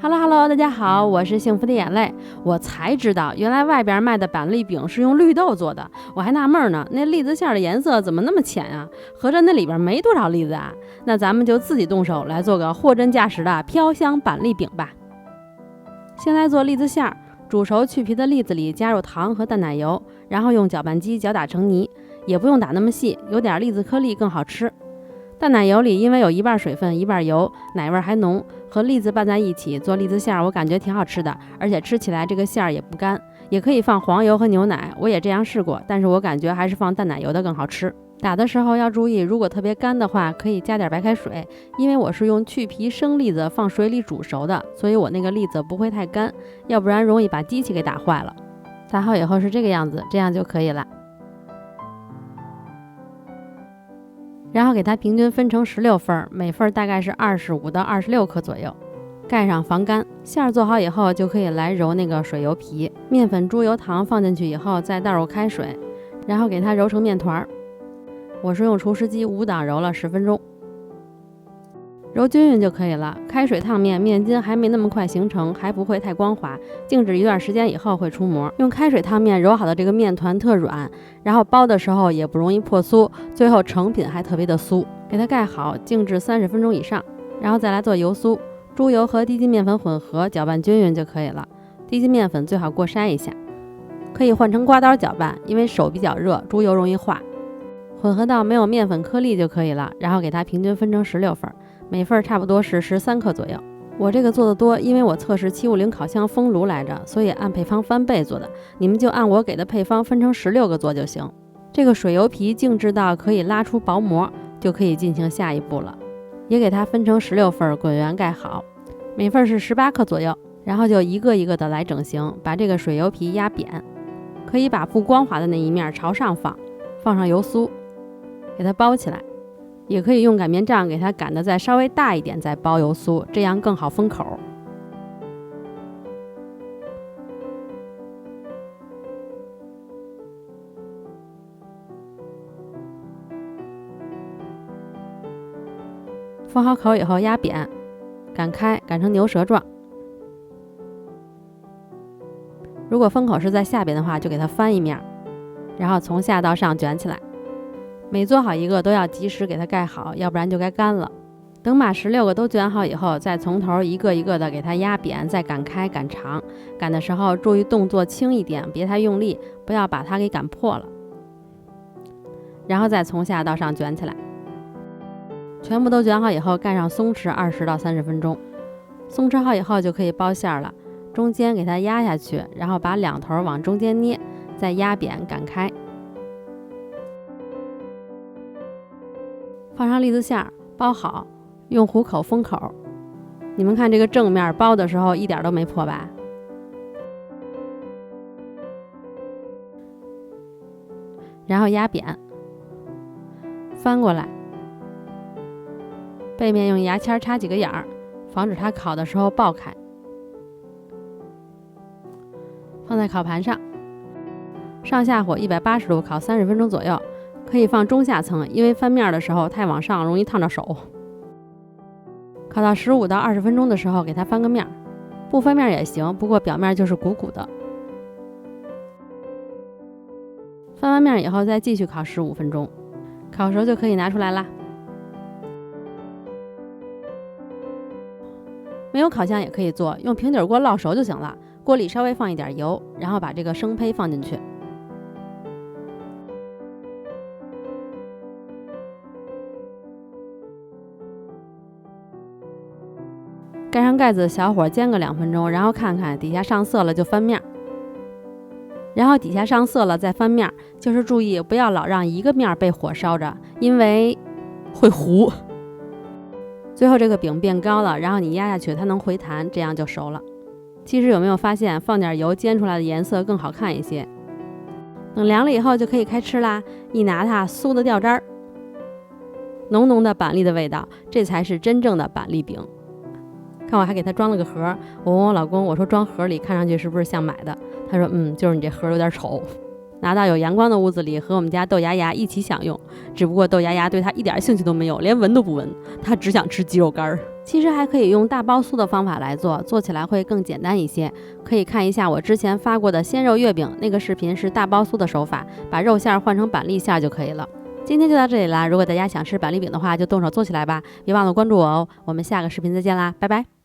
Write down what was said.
Hello， 大家好，我是幸福的眼泪。我才知道，原来外边卖的板栗饼是用绿豆做的，我还纳闷呢，那栗子馅的颜色怎么那么浅啊？合着那里边没多少栗子啊？那咱们就自己动手来做个货真价实的飘香板栗饼吧。先来做栗子馅，煮熟去皮的栗子里加入糖和淡奶油，然后用搅拌机搅打成泥，也不用打那么细，有点栗子颗粒更好吃。淡奶油里因为有一半水分一半油，奶味还浓，和栗子拌在一起做栗子馅我感觉挺好吃的，而且吃起来这个馅儿也不干。也可以放黄油和牛奶，我也这样试过，但是我感觉还是放淡奶油的更好吃。打的时候要注意，如果特别干的话可以加点白开水，因为我是用去皮生栗子放水里煮熟的，所以我那个栗子不会太干，要不然容易把机器给打坏了。打好以后是这个样子，这样就可以了。然后给它平均分成16份，每份大概是25到26克左右，盖上防干。馅儿做好以后就可以来揉那个水油皮，面粉、猪油、糖放进去以后再倒入开水，然后给它揉成面团。我是用厨师机5档揉了10分钟，揉均匀就可以了。开水烫面，面筋还没那么快形成，还不会太光滑，静置一段时间以后会出膜。用开水烫面揉好的这个面团特软，然后包的时候也不容易破酥，最后成品还特别的酥。给它盖好，静置30分钟以上，然后再来做油酥。猪油和低筋面粉混合，搅拌均匀就可以了。低筋面粉最好过筛一下，可以换成刮刀搅拌，因为手比较热，猪油容易化。混合到没有面粉颗粒就可以了，然后给它平均分成16份，每份差不多是13克左右。我这个做的多，因为我测试750烤箱风炉来着，所以按配方翻倍做的。你们就按我给的配方分成16个做就行。这个水油皮静置到可以拉出薄膜，就可以进行下一步了。也给它分成16份，滚圆盖好，每份是18克左右。然后就一个一个的来整形，把这个水油皮压扁，可以把不光滑的那一面朝上放，放上油酥，给它包起来。也可以用擀面杖给它擀得再稍微大一点，再包油酥，这样更好封口。封好口以后压扁，擀开，擀成牛舌状。如果封口是在下边的话，就给它翻一面，然后从下到上卷起来。每做好一个都要及时给它盖好，要不然就该干了。等把16个都卷好以后，再从头一个一个的给它压扁，再擀开擀长。擀的时候注意动作轻一点，别太用力，不要把它给擀破了。然后再从下到上卷起来。全部都卷好以后，盖上松弛20到30分钟。松弛好以后就可以包馅了，中间给它压下去，然后把两头往中间捏，再压扁擀开。放上栗子馅，包好，用虎口封口。你们看这个正面包的时候一点都没破吧？然后压扁，翻过来，背面用牙签插几个眼儿，防止它烤的时候爆开。放在烤盘上，上下火180度烤30分钟左右。可以放中下层，因为翻面的时候太往上容易烫着手。烤到15到20分钟的时候给它翻个面，不翻面也行，不过表面就是鼓鼓的。翻完面以后再继续烤15分钟，烤熟就可以拿出来啦。没有烤箱也可以做，用平底锅烙熟就行了。锅里稍微放一点油，然后把这个生胚放进去。盖上盖子，小火煎个2分钟，然后看看底下上色了就翻面，然后底下上色了再翻面，就是注意不要老让一个面被火烧着，因为会糊。最后这个饼变高了，然后你压下去它能回弹，这样就熟了。其实有没有发现放点油煎出来的颜色更好看一些？等凉了以后就可以开吃啦，一拿它酥的掉渣儿，浓浓的板栗的味道，这才是真正的板栗饼。看我还给他装了个盒，我问我老公，我说装盒里看上去是不是像买的？他说就是你这盒有点丑。拿到有阳光的屋子里和我们家豆芽芽一起享用，只不过豆芽芽对他一点兴趣都没有，连闻都不闻，他只想吃鸡肉干儿。其实还可以用大包酥的方法来做，做起来会更简单一些。可以看一下我之前发过的鲜肉月饼，那个视频是大包酥的手法，把肉馅换成板栗馅就可以了。今天就到这里啦，如果大家想吃板栗饼的话，就动手做起来吧，别忘了关注我哦。我们下个视频再见啦，拜拜。